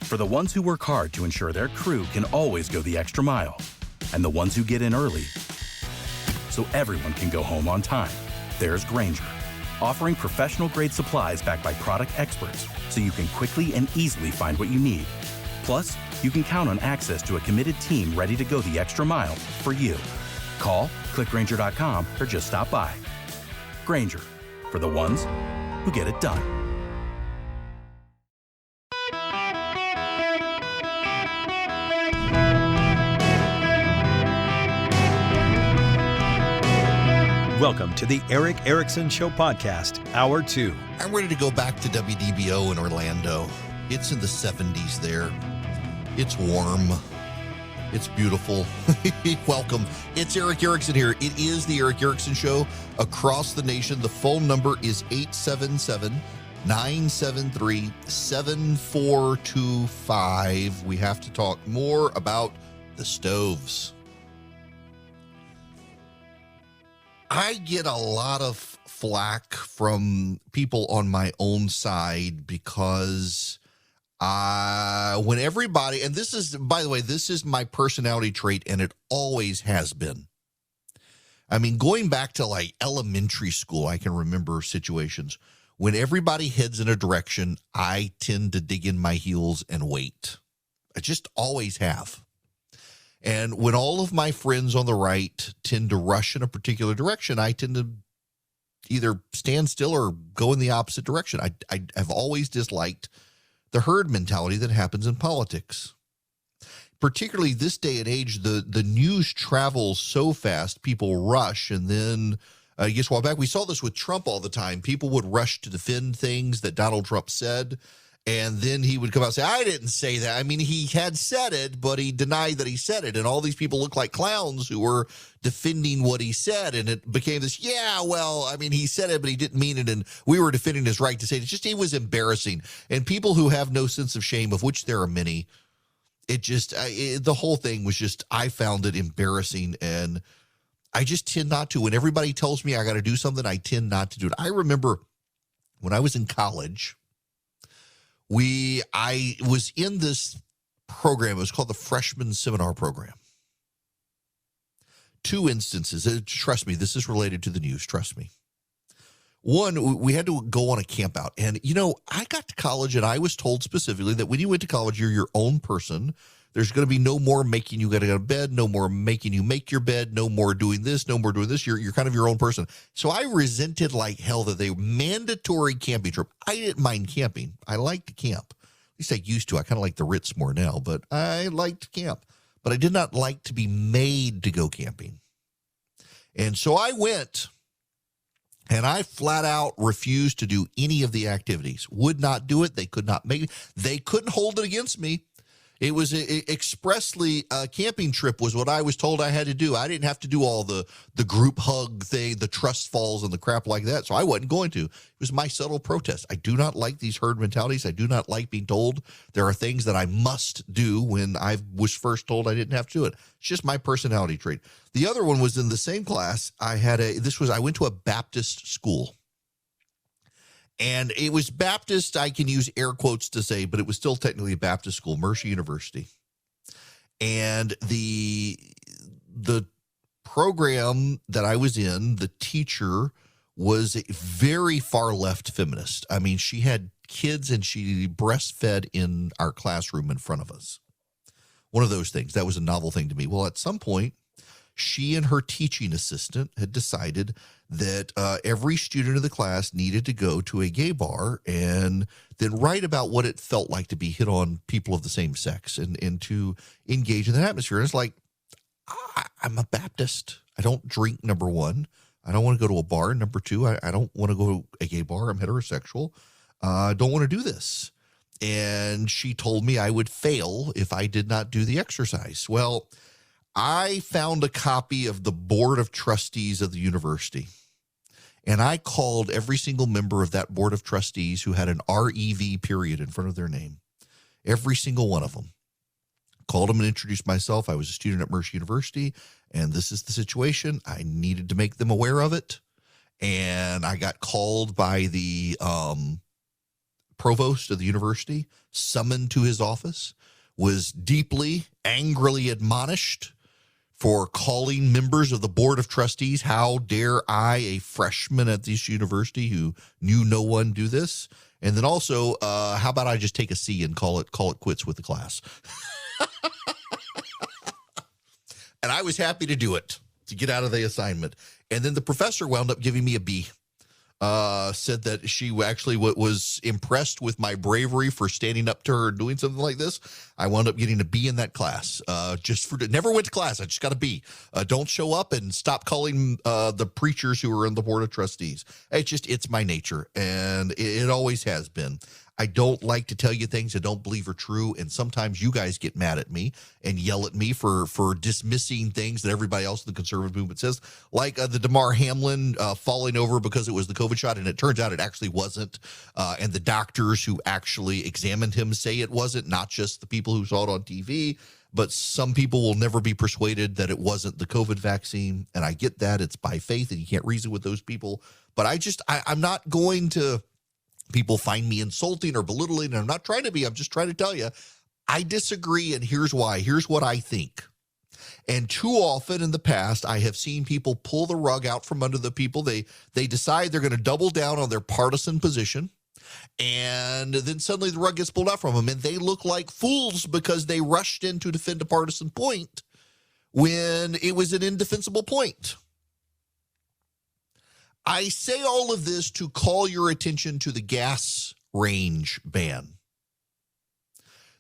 For the ones who work hard to ensure their crew can always go the extra mile, and the ones who get in early so everyone can go home on time, there's Grainger, offering professional-grade supplies backed by product experts so you can quickly and easily find what you need. Plus, you can count on access to a committed team ready to go the extra mile for you. Call, click Grainger.com, or just stop by. Grainger, for the ones who get it done. Welcome to the Eric Erickson Show Podcast, Hour 2. I'm ready to go back to WDBO in Orlando. It's in the 70s there. It's warm. It's beautiful. Welcome. It's Eric Erickson here. It is the Eric Erickson Show across the nation. The phone number is 877-973-7425. We have to talk more about the stoves. I get a lot of flack from people on my own side because when everybody, and this is, by the way, this is my personality trait, and it always has been. I mean, going back to like elementary school, I can remember situations when everybody heads in a direction, I tend to dig in my heels and wait. I just always have. And when all of my friends on the right tend to rush in a particular direction, I tend to either stand still or go in the opposite direction. I have always disliked the herd mentality that happens in politics. Particularly this day and age, the news travels so fast, people rush. And then I guess a while back, we saw this with Trump all the time. People would rush to defend things that Donald Trump said. And then he would come out and say, I didn't say that. I mean, he had said it, but he denied that he said it. And all these people look like clowns who were defending what he said. And it became this, yeah, well, I mean, he said it, but he didn't mean it. And we were defending his right to say it. It's just, it was embarrassing. And people who have no sense of shame, of which there are many, the whole thing was just, I found it embarrassing. And I just tend not to. When everybody tells me I got to do something, I tend not to do it. I remember when I was in college, I was in this program. It was called the Freshman Seminar Program. Two instances. Trust me, this is related to the news. Trust me. One, we had to go on a camp out. And, you know, I got to college and I was told specifically that when you went to college, you're your own person. There's going to be no more making you got to go to bed, no more making you make your bed, no more doing this, no more doing this. You're kind of your own person. So I resented like hell that they mandatory camping trip. I didn't mind camping. I liked to camp. At least I used to. I kind of like the Ritz more now, but I liked to camp. But I did not like to be made to go camping. And so I went, and I flat out refused to do any of the activities. Would not do it. They could not make it. They couldn't hold it against me. It was expressly a camping trip was what I was told I had to do. I didn't have to do all the group hug thing, the trust falls and the crap like that. So I wasn't going to. It was my subtle protest. I do not like these herd mentalities. I do not like being told there are things that I must do when I was first told I didn't have to do it. It's just my personality trait. The other one was in the same class. I went to a Baptist school. And it was Baptist, I can use air quotes to say, but it was still technically a Baptist school, Mercer University. And the program that I was in, the teacher was a very far left feminist. I mean, she had kids and she breastfed in our classroom in front of us. One of those things. That was a novel thing to me. Well, at some point, she and her teaching assistant had decided that every student of the class needed to go to a gay bar and then write about what it felt like to be hit on people of the same sex and to engage in that atmosphere. And it's like, I'm a Baptist. I don't drink, number one. I don't want to go to a bar. Number two, I don't want to go to a gay bar. I'm heterosexual. I don't want to do this. And she told me I would fail if I did not do the exercise. Well, I found a copy of the Board of Trustees of the university, and I called every single member of that Board of Trustees who had an REV period in front of their name, every single one of them. Called them and introduced myself. I was a student at Mercer University, and this is the situation. I needed to make them aware of it, and I got called by the provost of the university, summoned to his office, was deeply, angrily admonished for calling members of the board of trustees. How dare I, a freshman at this university who knew no one, do this? And then also, how about I just take a C and call it quits with the class? And I was happy to do it, to get out of the assignment. And then the professor wound up giving me a B. Said that she actually was impressed with my bravery for standing up to her and doing something like this. I wound up getting a B in that class. Never went to class. I just got a B. Don't show up and stop calling the preachers who are in the board of trustees. It's my nature, and it always has been. I don't like to tell you things I don't believe are true, and sometimes you guys get mad at me and yell at me for dismissing things that everybody else in the conservative movement says, like the Damar Hamlin falling over because it was the COVID shot, and it turns out it actually wasn't, and the doctors who actually examined him say it wasn't, not just the people who saw it on TV, but some people will never be persuaded that it wasn't the COVID vaccine, and I get that. It's by faith, and you can't reason with those people, but I'm not going to... People find me insulting or belittling, and I'm not trying to be. I'm just trying to tell you, I disagree, and here's why. Here's what I think. And too often in the past, I have seen people pull the rug out from under the people. They decide they're going to double down on their partisan position, and then suddenly the rug gets pulled out from them, and they look like fools because they rushed in to defend a partisan point when it was an indefensible point. I say all of this to call your attention to the gas range ban.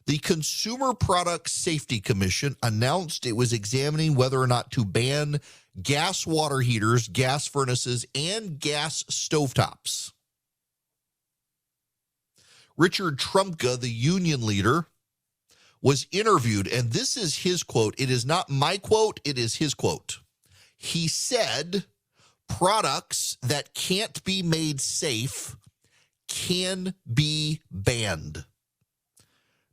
The Consumer Product Safety Commission announced it was examining whether or not to ban gas water heaters, gas furnaces, and gas stovetops. Richard Trumka, the union leader, was interviewed, and this is his quote. It is not my quote, it is his quote. He said, products that can't be made safe can be banned.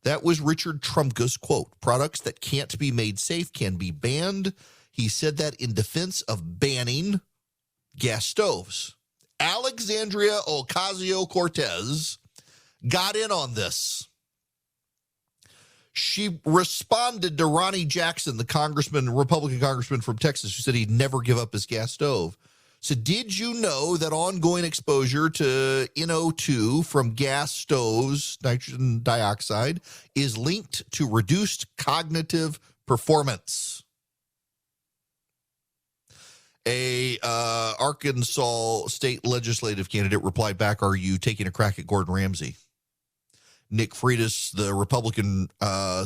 That was Richard Trumka's quote. Products that can't be made safe can be banned. He said that in defense of banning gas stoves. Alexandria Ocasio-Cortez got in on this. She responded to Ronnie Jackson, the Republican congressman from Texas, who said he'd never give up his gas stove. So did you know that ongoing exposure to NO2 from gas stoves, nitrogen dioxide, is linked to reduced cognitive performance? A Arkansas state legislative candidate replied back, "Are you taking a crack at Gordon Ramsay?" Nick Freitas, the Republican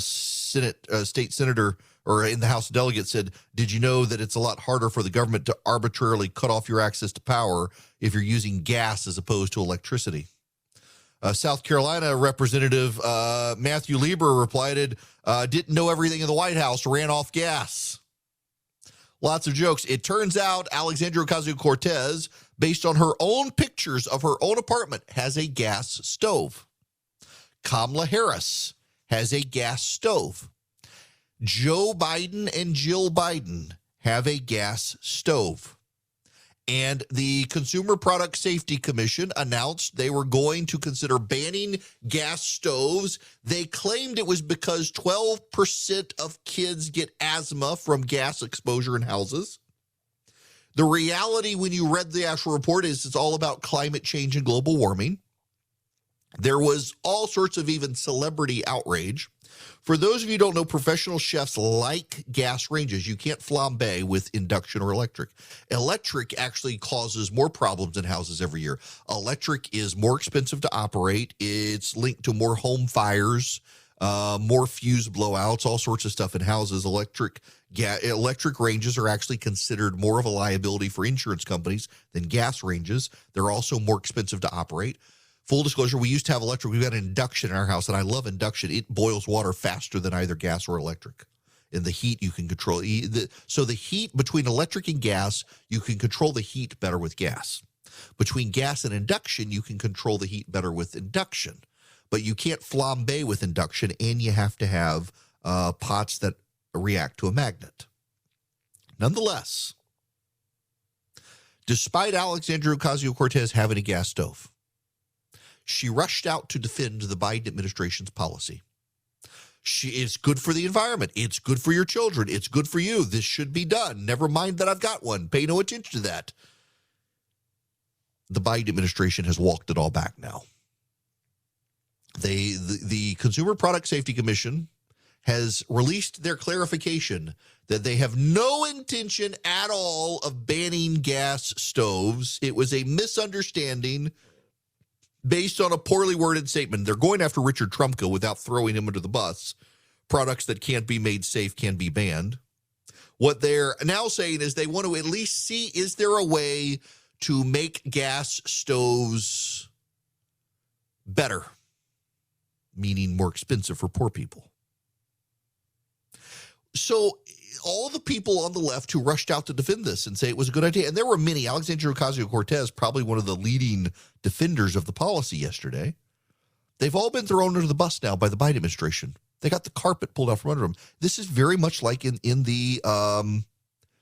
state senator, or in the House of Delegates, said, "Did you know that it's a lot harder for the government to arbitrarily cut off your access to power if you're using gas as opposed to electricity?" South Carolina Representative Matthew Lieber replied, "Didn't know everything in the White House ran off gas." Lots of jokes. It turns out Alexandria Ocasio-Cortez, based on her own pictures of her own apartment, has a gas stove. Kamala Harris has a gas stove. Joe Biden and Jill Biden have a gas stove. And the Consumer Product Safety Commission announced they were going to consider banning gas stoves. They claimed it was because 12% of kids get asthma from gas exposure in houses. The reality, when you read the actual report, is it's all about climate change and global warming. There was all sorts of even celebrity outrage. For those of you who don't know, professional chefs like gas ranges. You can't flambe with induction or electric. Electric actually causes more problems in houses every year. Electric is more expensive to operate. It's linked to more home fires, more fuse blowouts, all sorts of stuff in houses. Electric ranges are actually considered more of a liability for insurance companies than gas ranges. They're also more expensive to operate. Full disclosure, we used to have electric. We've got an induction in our house, and I love induction. It boils water faster than either gas or electric. And the heat you can control. So the heat between electric and gas, you can control the heat better with gas. Between gas and induction, you can control the heat better with induction. But you can't flambe with induction, and you have to have pots that react to a magnet. Nonetheless, despite Alexandria Ocasio-Cortez having a gas stove, She rushed out to defend the Biden administration's policy. It's good for the environment. It's good for your children. It's good for you. This should be done. Never mind that I've got one. Pay no attention to that. The Biden administration has walked it all back now. The Consumer Product Safety Commission has released their clarification that they have no intention at all of banning gas stoves. It was a misunderstanding based on a poorly worded statement. They're going after Richard Trumka without throwing him under the bus. Products that can't be made safe can be banned. What they're now saying is they want to at least see, is there a way to make gas stoves better, meaning more expensive for poor people? So all the people on the left who rushed out to defend this and say it was a good idea, and there were many. Alexandria Ocasio-Cortez, probably one of the leading defenders of the policy yesterday, they've all been thrown under the bus now by the Biden administration. They got the carpet pulled out from under them. This is very much like in the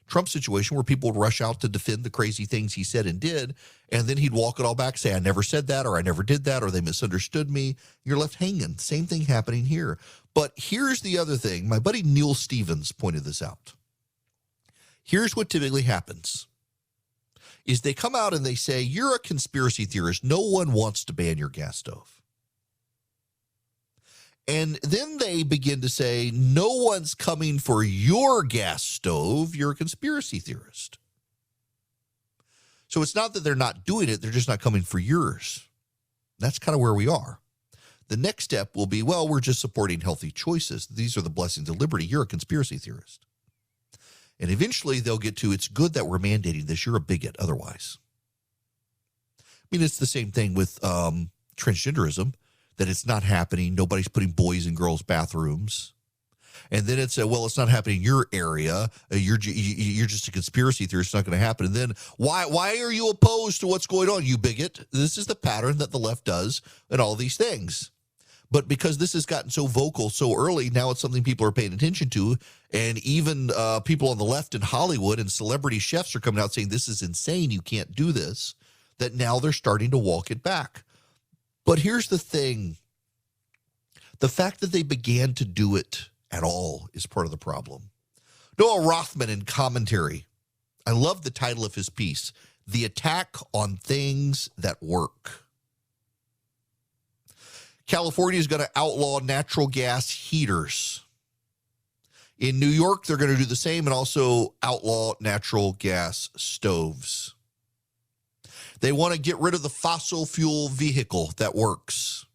Trump situation where people would rush out to defend the crazy things he said and did, and then he'd walk it all back, say, I never said that, or I never did that, or they misunderstood me. You're left hanging. Same thing happening here. But here's the other thing. My buddy Neil Stevens pointed this out. Here's what typically happens, is they come out and they say, you're a conspiracy theorist. No one wants to ban your gas stove. And then they begin to say, no one's coming for your gas stove. You're a conspiracy theorist. So it's not that they're not doing it. They're just not coming for yours. That's kind of where we are. The next step will be, well, we're just supporting healthy choices. These are the blessings of liberty. You're a conspiracy theorist. And eventually they'll get to, it's good that we're mandating this. You're a bigot otherwise. I mean, it's the same thing with transgenderism, that it's not happening. Nobody's putting boys in girls' bathrooms. And then it's, well, it's not happening in your area. You're just a conspiracy theorist. It's not going to happen. And then why are you opposed to what's going on, you bigot? This is the pattern that the left does in all these things. But because this has gotten so vocal so early, now it's something people are paying attention to. And even people on the left in Hollywood and celebrity chefs are coming out saying, this is insane. You can't do this. That now they're starting to walk it back. But here's the thing. The fact that they began to do it at all is part of the problem. Noah Rothman in commentary, I love the title of his piece, The Attack on Things That Work. California is going to outlaw natural gas heaters. In New York, they're going to do the same and also outlaw natural gas stoves. They want to get rid of the fossil fuel vehicle that works.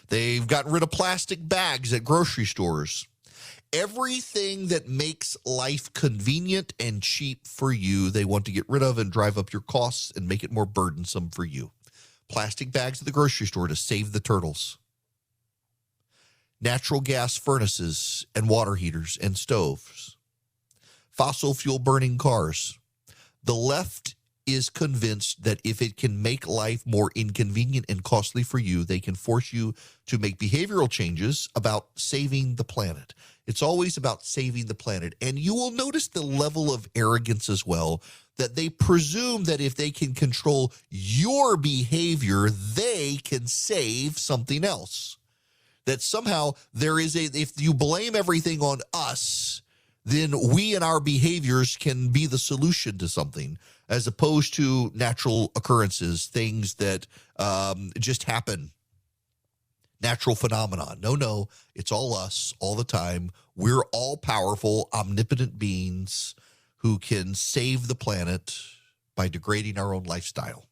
They've gotten rid of plastic bags at grocery stores. Everything that makes life convenient and cheap for you, they want to get rid of and drive up your costs and make it more burdensome for you. Plastic bags at the grocery store to save the turtles. Natural gas furnaces and water heaters and stoves. Fossil fuel burning cars. The left is convinced that if it can make life more inconvenient and costly for you, they can force you to make behavioral changes about saving the planet. It's always about saving the planet. And you will notice the level of arrogance as well, that they presume that if they can control your behavior, they can save something else. That somehow there is if you blame everything on us, then we and our behaviors can be the solution to something, as opposed to natural occurrences, things that just happen, natural phenomenon. No, it's all us all the time. We're all powerful, omnipotent beings who can save the planet by degrading our own lifestyle.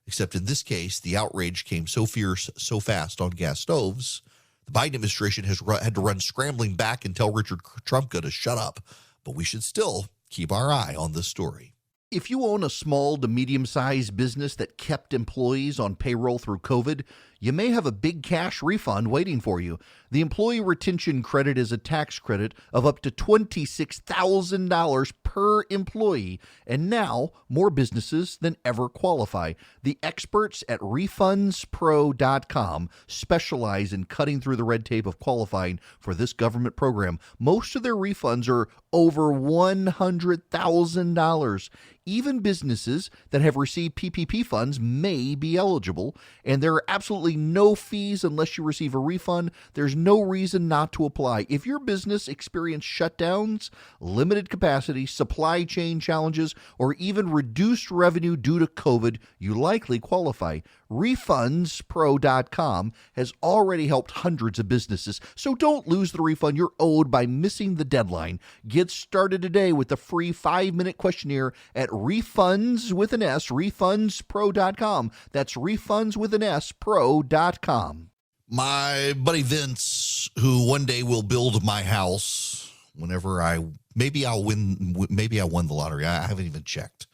Except in this case, the outrage came so fierce, so fast on gas stoves, the Biden administration has had to run scrambling back and tell Richard Trumka to shut up. But we should still keep our eye on this story. If you own a small to medium-sized business that kept employees on payroll through COVID, you may have a big cash refund waiting for you. The Employee Retention Credit is a tax credit of up to $26,000 per employee, and now more businesses than ever qualify. The experts at RefundsPro.com specialize in cutting through the red tape of qualifying for this government program. Most of their refunds are over $100,000. Even businesses that have received PPP funds may be eligible, and there are absolutely no fees unless you receive a refund. There's no reason not to apply. If your business experienced shutdowns, limited capacity, supply chain challenges, or even reduced revenue due to COVID, you likely qualify. RefundsPro.com has already helped hundreds of businesses, so don't lose the refund you're owed by missing the deadline. Get started today with the free 5-minute questionnaire at RefundsPro.com. That's RefundsPro.com. My buddy Vince, who one day will build my house whenever maybe I won the lottery. I haven't even checked.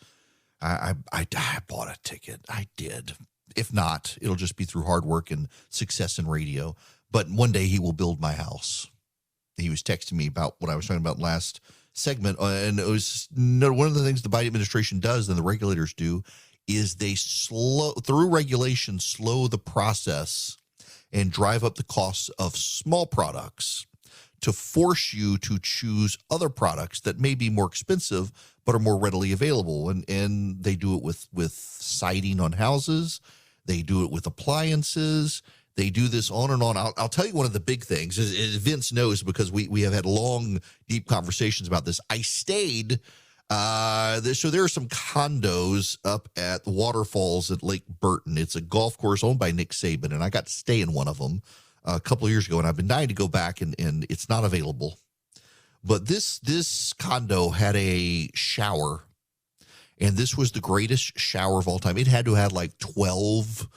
I bought a ticket. I did. If not, it'll just be through hard work and success in radio. But one day he will build my house. He was texting me about what I was talking about last segment. And it was one of the things the Biden administration does and the regulators do is they through regulation, slow the process and drive up the costs of small products to force you to choose other products that may be more expensive but are more readily available. And they do it with siding on houses. They do it with appliances. They do this on and on. I'll tell you one of the big things, as Vince knows, because we have had long, deep conversations about this. I stayed, so there are some condos up at the waterfalls at Lake Burton. It's a golf course owned by Nick Saban, and I got to stay in one of them a couple of years ago, and I've been dying to go back, and it's not available. But this condo had a shower, and this was the greatest shower of all time. It had to have like 12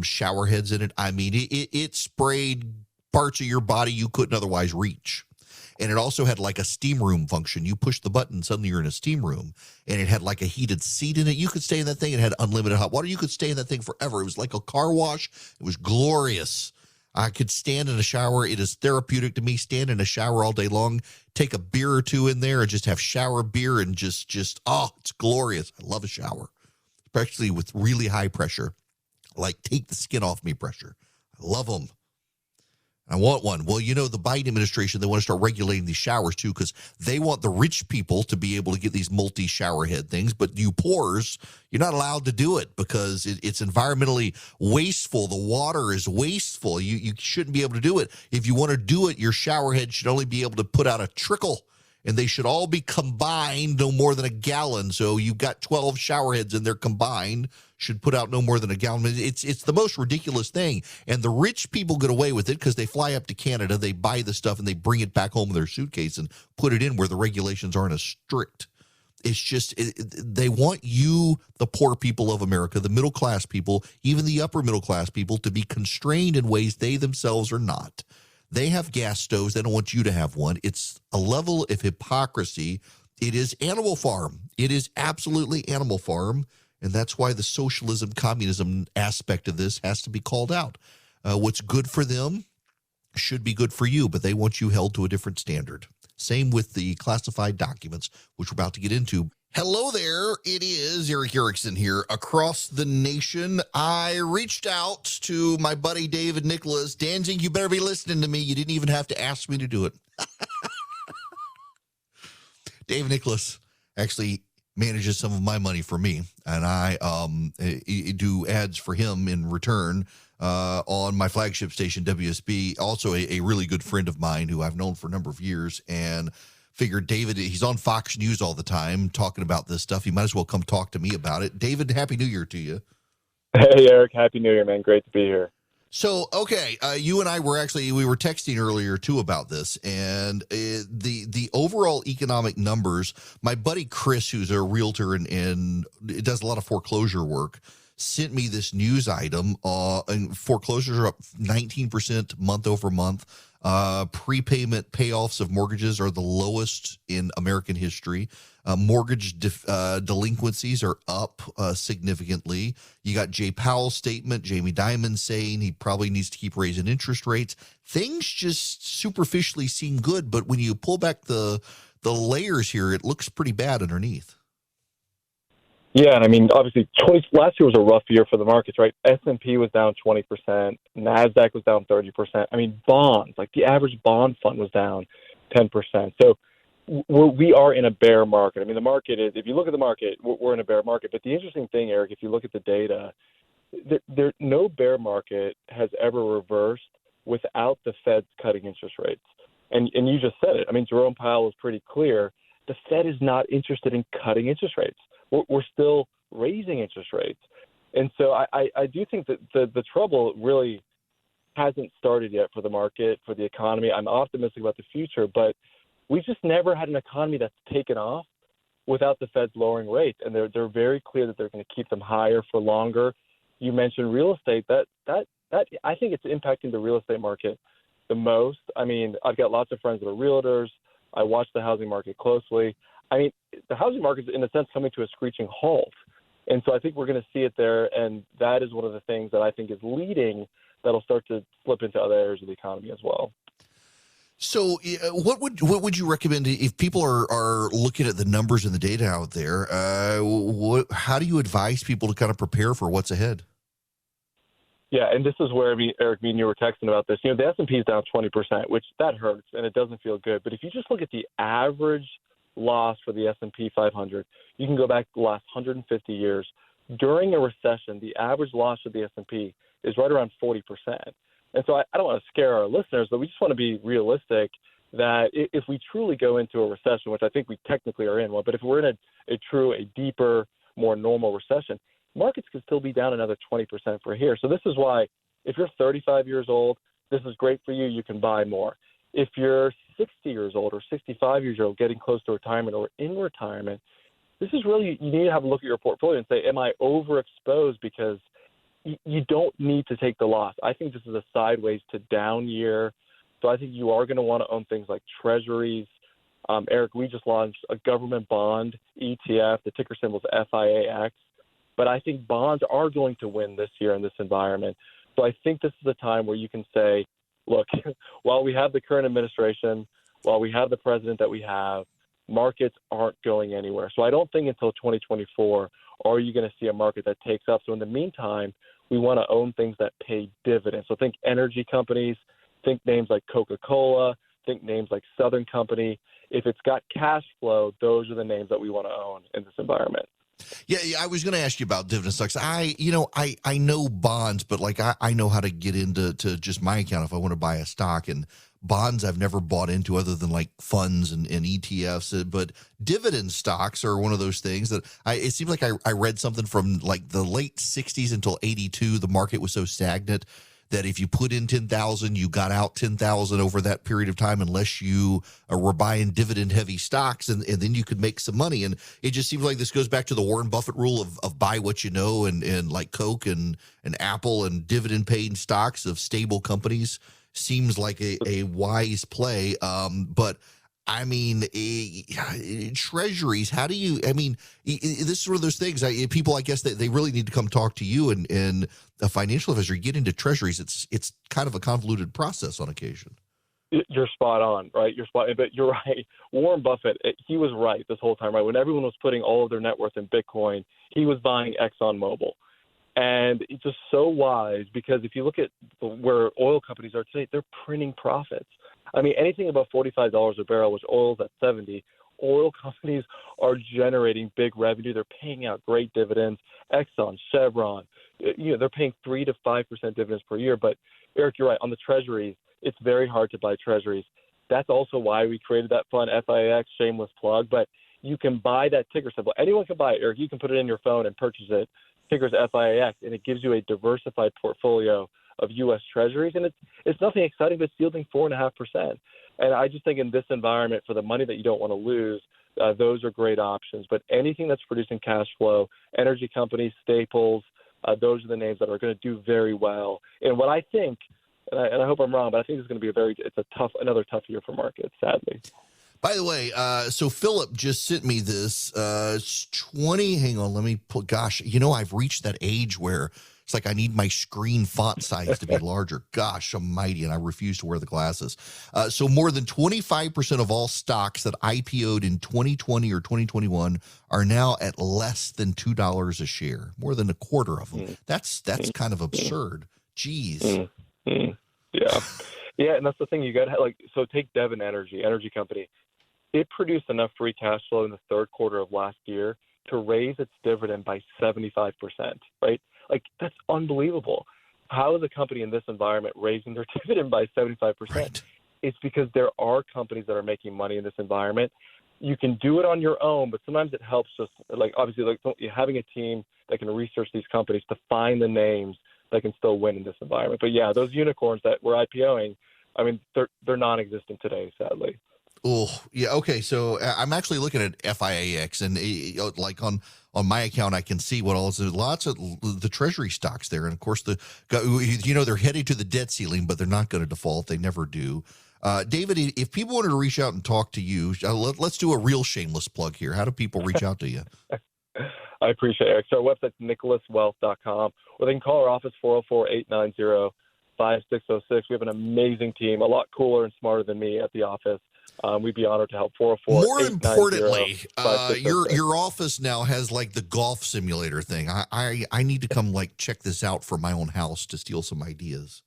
shower heads in it. I mean, it sprayed parts of your body you couldn't otherwise reach. And it also had like a steam room function. You push the button, suddenly you're in a steam room. And it had like a heated seat in it. You could stay in that thing. It had unlimited hot water. You could stay in that thing forever. It was like a car wash. It was glorious. I could stand in a shower. It is therapeutic to me. Stand in a shower all day long, take a beer or two in there and just have shower beer and just it's glorious. I love a shower, especially with really high pressure, like take the skin off me pressure. I love them. I want one. Well, the Biden administration, they want to start regulating these showers too, because they want the rich people to be able to get these multi-shower head things. But you poors, you're not allowed to do it because it's environmentally wasteful. The water is wasteful. You shouldn't be able to do it. If you want to do it, your shower head should only be able to put out a trickle, and they should all be combined no more than a gallon. So you've got 12 shower heads in there combined, should put out no more than a gallon. It's the most ridiculous thing. And the rich people get away with it because they fly up to Canada, they buy the stuff, and they bring it back home in their suitcase and put it in where the regulations aren't as strict. It's just they want you, the poor people of America, the middle class people, even the upper middle class people, to be constrained in ways they themselves are not. They have gas stoves. They don't want you to have one. It's a level of hypocrisy. It is Animal Farm. It is absolutely Animal Farm. And that's why the socialism, communism aspect of this has to be called out. What's good for them should be good for you, but they want you held to a different standard. Same with the classified documents, which we're about to get into. Hello there. It is Eric Erickson here across the nation. I reached out to my buddy David Nicholas. Danzig, you better be listening to me. You didn't even have to ask me to do it. Dave Nicholas actually manages some of my money for me, and I do ads for him in return on my flagship station, WSB. Also a really good friend of mine who I've known for a number of years, and figured David, he's on Fox News all the time talking about this stuff. He might as well come talk to me about it. David, Happy New Year to you. Hey, Eric. Happy New Year, man. Great to be here. So, okay, you and I were texting earlier too about this, and the overall economic numbers. My buddy Chris, who's a realtor and does a lot of foreclosure work, sent me this news item. And foreclosures are up 19% month over month. Prepayment payoffs of mortgages are the lowest in American history. Mortgage delinquencies are up significantly. You got Jay Powell's statement, Jamie Dimon saying he probably needs to keep raising interest rates. Things just superficially seem good, but when you pull back the layers here, it looks pretty bad underneath. Yeah, and I mean, obviously, last year was a rough year for the markets, right? S&P was down 20%, NASDAQ was down 30%. I mean, bonds, like the average bond fund was down 10%. So we are in a bear market. I mean, the market is, if you look at the market, we're in a bear market. But the interesting thing, Eric, if you look at the data, no bear market has ever reversed without the Fed cutting interest rates. And you just said it. I mean, Jerome Powell was pretty clear. The Fed is not interested in cutting interest rates. We're still raising interest rates. And so I do think that the trouble really hasn't started yet for the market, for the economy. I'm optimistic about the future, but we've just never had an economy that's taken off without the Feds lowering rates. And they're very clear that they're going to keep them higher for longer. You mentioned real estate. That I think it's impacting the real estate market the most. I mean, I've got lots of friends that are realtors. I watch the housing market closely. I mean, the housing market is, in a sense, coming to a screeching halt. And so I think we're going to see it there, and that is one of the things that I think is leading that'll start to slip into other areas of the economy as well. So what would you recommend if people are looking at the numbers and the data out there? How do you advise people to kind of prepare for what's ahead? Yeah, and this is where, Eric, me and you were texting about this. You know, the S&P is down 20%, which that hurts, and it doesn't feel good. But if you just look at the average loss for the S&P 500, you can go back the last 150 years. During a recession, the average loss of the S&P is right around 40%. And so I don't want to scare our listeners, but we just want to be realistic that if we truly go into a recession, which I think we technically are in one, but if we're in a deeper, more normal recession, markets could still be down another 20% for here. So this is why if you're 35 years old, this is great for you. You can buy more. If you're 60 years old or 65 years old, getting close to retirement or in retirement, this is really, you need to have a look at your portfolio and say, am I overexposed? Because you don't need to take the loss. I think this is a sideways to down year. So I think you are going to want to own things like treasuries. Eric, we just launched a government bond ETF. The ticker symbol is FIAX. But I think bonds are going to win this year in this environment. So I think this is a time where you can say, look, while we have the current administration, while we have the president that we have, markets aren't going anywhere. So I don't think until 2024 are you going to see a market that takes up. So in the meantime, we want to own things that pay dividends. So think energy companies, think names like Coca-Cola, think names like Southern Company. If it's got cash flow, those are the names that we want to own in this environment. Yeah, I was going to ask you about dividend stocks. I know bonds, but like I know how to get into just my account if I want to buy a stock. And bonds I've never bought into other than like funds and ETFs. But dividend stocks are one of those things that it seems like I read something from like the late 60s until 82. The market was so stagnant that if you put in 10,000, you got out 10,000 over that period of time, unless you were buying dividend-heavy stocks, and then you could make some money. And it just seems like this goes back to the Warren Buffett rule of buy what you know, and like Coke and Apple and dividend-paying stocks of stable companies seems like a wise play. But I mean, treasuries, how do you, I mean, this is one of those things, people, I guess, they really need to come talk to you and a financial advisor, get into treasuries. It's kind of a convoluted process on occasion. You're spot on, right? But you're right. Warren Buffett, he was right this whole time, right? When everyone was putting all of their net worth in Bitcoin, he was buying ExxonMobil. And it's just so wise, because if you look at where oil companies are today, they're printing profits. I mean, anything above $45 a barrel, which oil's at 70, oil companies are generating big revenue. They're paying out great dividends. Exxon, Chevron, they're paying 3 to 5% dividends per year. But Eric, you're right. On the treasuries, it's very hard to buy treasuries. That's also why we created that fund, FIAX, shameless plug. But you can buy that ticker symbol. Anyone can buy it, Eric. You can put it in your phone and purchase it. Ticker's FIAX, and it gives you a diversified portfolio of U.S. treasuries. And it's nothing exciting, but it's yielding 4.5%. And I just think in this environment, for the money that you don't want to lose, those are great options. But anything that's producing cash flow, energy companies, staples, those are the names that are going to do very well. And what I think, and I hope I'm wrong, but I think it's going to be another tough year for markets, sadly. By the way, so Philip just sent me this. It's 20. Hang on, let me pull. Gosh, I've reached that age where it's like I need my screen font size to be larger. Gosh almighty, and I refuse to wear the glasses. So more than 25% of all stocks that IPO'd in 2020 or 2021 are now at less than $2 a share. More than a quarter of them. That's kind of absurd. Jeez. Yeah. Yeah, and that's the thing. You got to so take Devon energy company. It produced enough free cash flow in the third quarter of last year to raise its dividend by 75%, right? Like, that's unbelievable. How is a company in this environment raising their dividend by 75%? Right. It's because there are companies that are making money in this environment. You can do it on your own, but sometimes it helps just, obviously, having a team that can research these companies to find the names that can still win in this environment. But, yeah, those unicorns that we're IPOing, I mean, they're non-existent today, sadly. Oh, yeah. Okay. So I'm actually looking at FIAX, and on my account, I can see what there's lots of the treasury stocks there. And of course, they're heading to the debt ceiling, but they're not going to default. They never do. David, if people wanted to reach out and talk to you, let's do a real shameless plug here. How do people reach out to you? I appreciate it. So our website's nicholaswealth.com, or they can call our office 404-890-5606. We have an amazing team, a lot cooler and smarter than me at the office. We'd be honored to help. 404. More importantly, your office now has like the golf simulator thing. I need to come check this out for my own house to steal some ideas.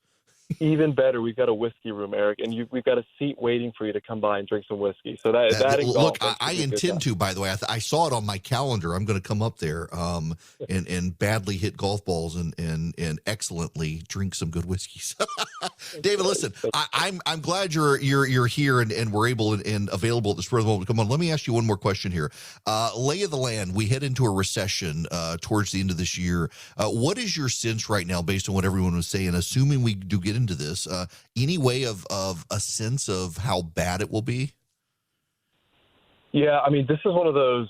Even better, we've got a whiskey room, Eric, and we've got a seat waiting for you to come by and drink some whiskey. So look, I intend to. By the way, I saw it on my calendar. I'm going to come up there and badly hit golf balls and excellently drink some good whiskeys. David, listen, I'm glad you're here and we're able and available at the spur of the moment to come on. Let me ask you one more question here. Lay of the land. We head into a recession towards the end of this year. What is your sense right now, based on what everyone was saying? Assuming we do get into this, any way of a sense of how bad it will be? Yeah, I mean, this is one of those.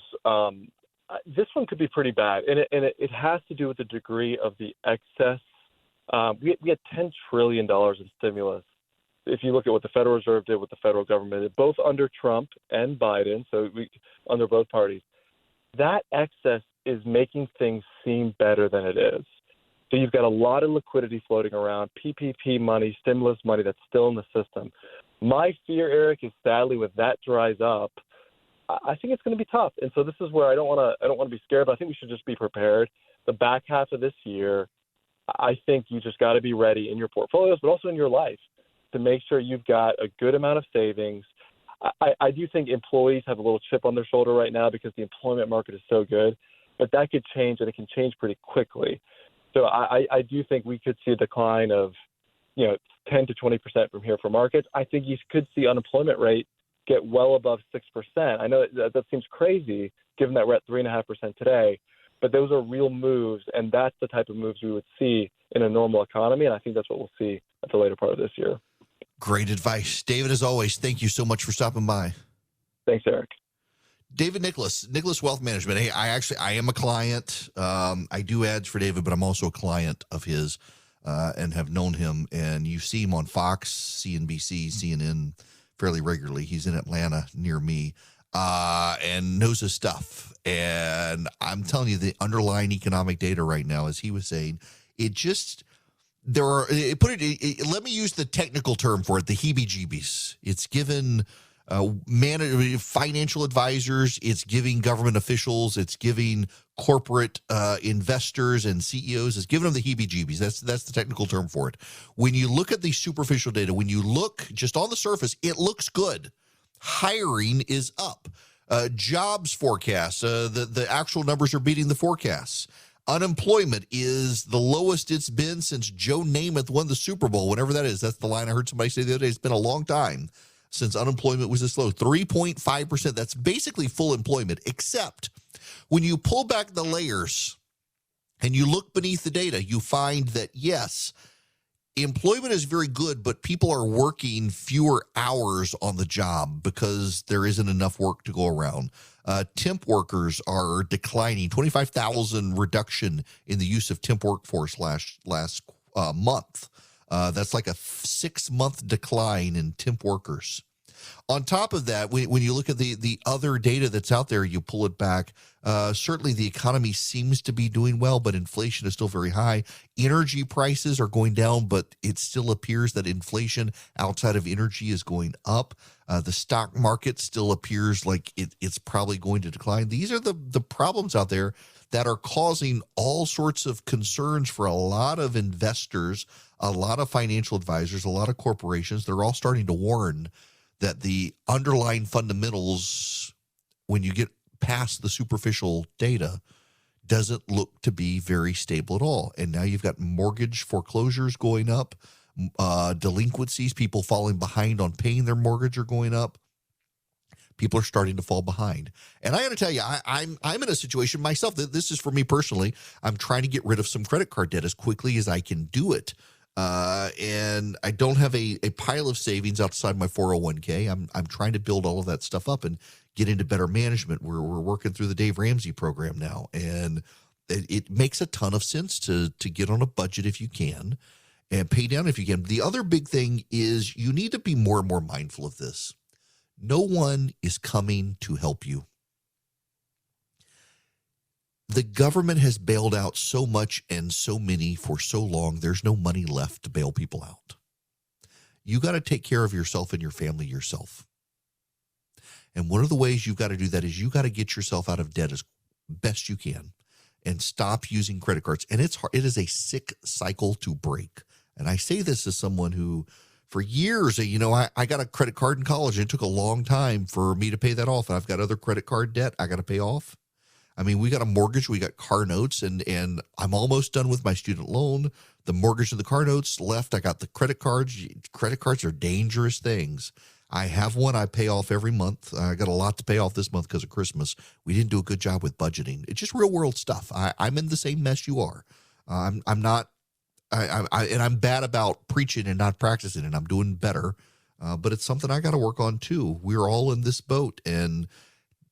This one could be pretty bad, and it has to do with the degree of the excess. We had $10 trillion in stimulus. If you look at what the Federal Reserve did with the federal government, both under Trump and Biden, so under both parties, that excess is making things seem better than it is. So you've got a lot of liquidity floating around, PPP money, stimulus money that's still in the system. My fear, Eric, is sadly when that dries up, I think it's going to be tough. And so this is where I don't want to be scared, but I think we should just be prepared. The back half of this year, I think you just got to be ready in your portfolios, but also in your life to make sure you've got a good amount of savings. I do think employees have a little chip on their shoulder right now because the employment market is so good, but that could change, and it can change pretty quickly. So I do think we could see a decline of, 10 to 20% from here for markets. I think you could see unemployment rate get well above 6%. I know that seems crazy given that we're at 3.5% today, but those are real moves, and that's the type of moves we would see in a normal economy, and I think that's what we'll see at the later part of this year. Great advice. David, as always, thank you so much for stopping by. Thanks, Eric. David Nicholas Wealth Management. Hey, I am a client. I do ads for David, but I'm also a client of his and have known him. And you see him on Fox, CNBC, CNN fairly regularly. He's in Atlanta near me and knows his stuff. And I'm telling you, the underlying economic data right now, as he was saying, let me use the technical term for it, the heebie-jeebies. It's given financial advisors, it's giving government officials, it's giving corporate investors and CEOs, it's giving them the heebie-jeebies. That's the technical term for it. When you look at the superficial data, when you look just on the surface, it looks good. Hiring is up. Jobs forecasts, the actual numbers are beating the forecasts. Unemployment is the lowest it's been since Joe Namath won the Super Bowl, whenever that is. That's the line I heard somebody say the other day. It's been a long time since unemployment was this low, 3.5%. That's basically full employment, except when you pull back the layers and you look beneath the data, you find that, yes, employment is very good, but people are working fewer hours on the job because there isn't enough work to go around. Temp workers are declining, 25,000 reduction in the use of temp workforce last month. That's like a 6-month decline in temp workers. On top of that, when you look at the other data that's out there, you pull it back. Certainly the economy seems to be doing well, but inflation is still very high. Energy prices are going down, but it still appears that inflation outside of energy is going up. The stock market still appears like it's probably going to decline. These are the problems out there that are causing all sorts of concerns for a lot of investors, a lot of financial advisors, a lot of corporations. They're all starting to warn that the underlying fundamentals, when you get past the superficial data, doesn't look to be very stable at all. And now you've got mortgage foreclosures going up, delinquencies, people falling behind on paying their mortgage are going up. People are starting to fall behind. And I got to tell you, I'm in a situation myself that this is for me personally. I'm trying to get rid of some credit card debt as quickly as I can do it. And I don't have a pile of savings outside my 401k. I'm trying to build all of that stuff up and get into better management. We're working through the Dave Ramsey program now, and it makes a ton of sense to get on a budget if you can and pay down if you can. The other big thing is you need to be more and more mindful of this. No one is coming to help you. The government has bailed out so much and so many for so long, there's no money left to bail people out. You got to take care of yourself and your family yourself. And one of the ways you've got to do that is you got to get yourself out of debt as best you can and stop using credit cards. And it's hard. It is a sick cycle to break. And I say this as someone who, for years, I got a credit card in college, and it took a long time for me to pay that off. And I've got other credit card debt I got to pay off. I mean, we got a mortgage, we got car notes, and I'm almost done with my student loan. The mortgage and the car notes left. I got the credit cards. Credit cards are dangerous things. I have one I pay off every month. I got a lot to pay off this month because of Christmas. We didn't do a good job with budgeting. It's just real world stuff. I'm in the same mess you are. I'm not, and I'm bad about preaching and not practicing, and I'm doing better. But it's something I got to work on too. We're all in this boat, and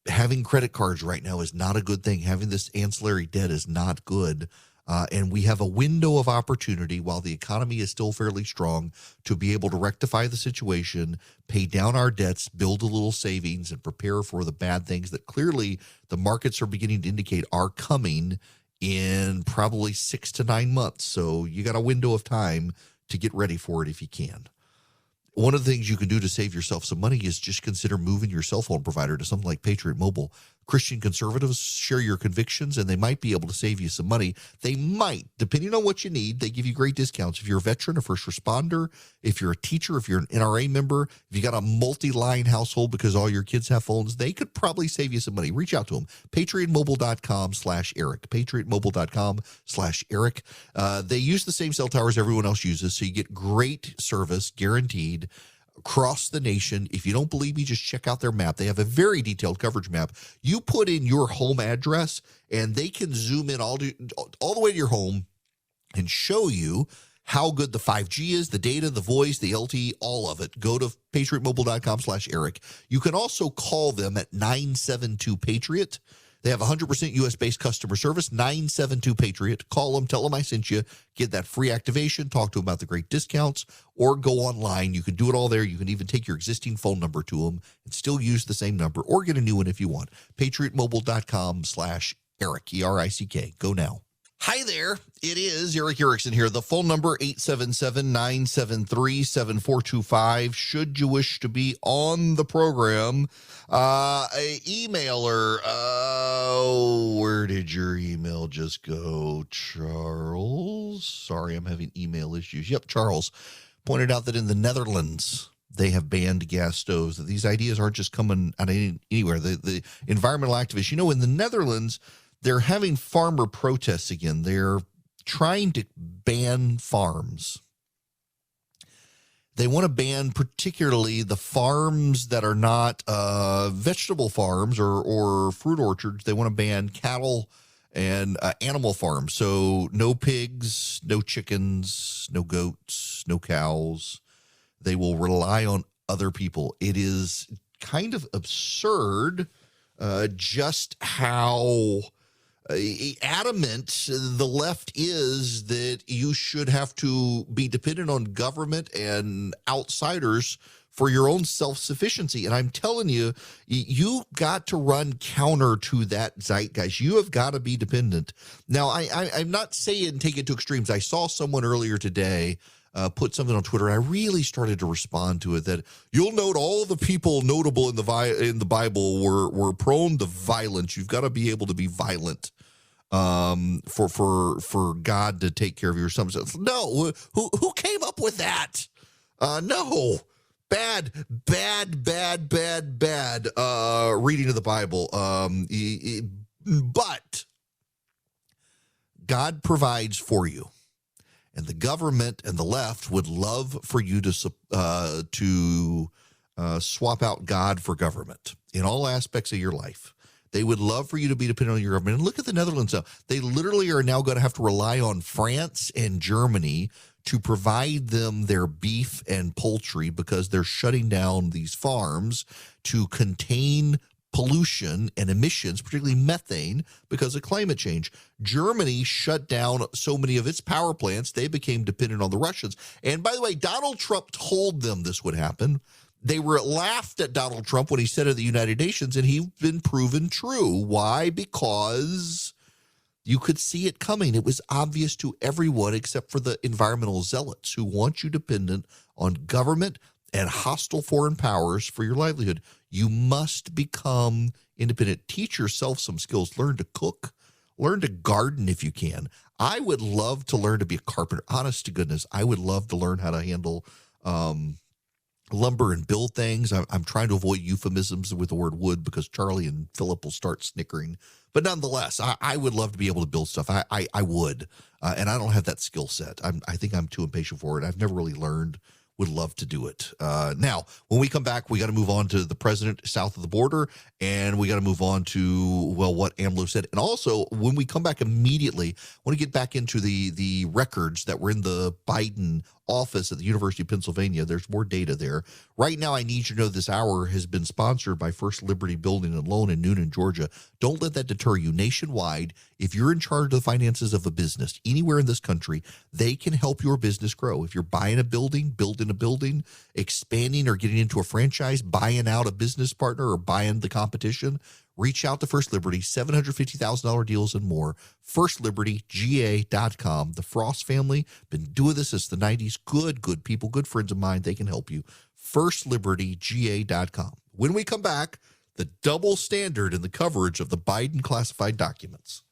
having credit cards right now is not a good thing. Having this ancillary debt is not good. And we have a window of opportunity while the economy is still fairly strong to be able to rectify the situation, pay down our debts, build a little savings, and prepare for the bad things that clearly the markets are beginning to indicate are coming in probably 6 to 9 months. So you got a window of time to get ready for it if you can. One of the things you can do to save yourself some money is just consider moving your cell phone provider to something like Patriot Mobile. Christian conservatives share your convictions, and they might be able to save you some money. They might, depending on what you need. They give you great discounts. If you're a veteran, a first responder, if you're a teacher, if you're an NRA member, if you got a multi-line household because all your kids have phones, they could probably save you some money. Reach out to them. PatriotMobile.com/Eric. PatriotMobile.com/Eric. They use the same cell towers everyone else uses, so you get great service, guaranteed, across the nation. If you don't believe me, just check out their map. They have a very detailed coverage map. You put in your home address, and they can zoom in all the way to your home and show you how good the 5G is, the data, the voice, the LTE, all of it. Go to patriotmobile.com/Eric. You can also call them at 972-PATRIOT. They have 100% U.S.-based customer service, 972-PATRIOT. Call them, tell them I sent you, get that free activation, talk to them about the great discounts, or go online. You can do it all there. You can even take your existing phone number to them and still use the same number or get a new one if you want. PatriotMobile.com/Eric, E-R-I-C-K. Go now. Hi there, it is Eric Erickson here. The phone number, 877-973-7425. Should you wish to be on the program, a emailer, where did your email just go? Charles? Sorry, I'm having email issues. Yep, Charles pointed out that in the Netherlands, they have banned gas stoves. That these ideas aren't just coming out of anywhere. The environmental activists, in the Netherlands, they're having farmer protests again. They're trying to ban farms. They want to ban particularly the farms that are not vegetable farms or fruit orchards. They want to ban cattle and animal farms. So no pigs, no chickens, no goats, no cows. They will rely on other people. It is kind of absurd just how adamant the left is that you should have to be dependent on government and outsiders for your own self-sufficiency. And I'm telling you, you got to run counter to that zeitgeist. You have got to be dependent. Now, I'm not saying take it to extremes. I saw someone earlier today put something on Twitter, and I really started to respond to it, that you'll note all the people notable in the Bible were prone to violence. You've got to be able to be violent for God to take care of you or something. No, who came up with that? No. Bad reading of the Bible. But God provides for you. And the government and the left would love for you to swap out God for government in all aspects of your life. They would love for you to be dependent on your government. And look at the Netherlands now. They literally are now going to have to rely on France and Germany to provide them their beef and poultry because they're shutting down these farms to contain pollution and emissions, particularly methane, because of climate change. Germany shut down so many of its power plants, they became dependent on the Russians. And by the way, Donald Trump told them this would happen. They were laughed at Donald Trump when he said it at the United Nations, and he's been proven true. Why? Because you could see it coming. It was obvious to everyone except for the environmental zealots who want you dependent on government and hostile foreign powers for your livelihood. You must become independent. Teach yourself some skills. Learn to cook. Learn to garden if you can. I would love to learn to be a carpenter. Honest to goodness, I would love to learn how to handle lumber and build things. I'm trying to avoid euphemisms with the word wood because Charlie and Philip will start snickering. But nonetheless, I would love to be able to build stuff. I would, and I don't have that skill set. I think I'm too impatient for it. I've never really learned. Would love to do it. Now, when we come back, we got to move on to the president south of the border, and we got to move on to, well, what AMLO said. And also, when we come back immediately, I want to get back into the records that were in the Biden office at the University of Pennsylvania. There's more data there. Right now, I need you to know this hour has been sponsored by First Liberty Building and Loan in Noonan, Georgia. Don't let that deter you. Nationwide, if you're in charge of the finances of a business anywhere in this country, they can help your business grow. If you're buying a building, building a building, expanding or getting into a franchise, buying out a business partner or buying the competition, reach out to First Liberty, $750,000 deals and more. FirstLibertyGA.com. The Frost family, been doing this since the 90s. Good people, good friends of mine. They can help you. FirstLibertyGA.com. When we come back, the double standard in the coverage of the Biden classified documents.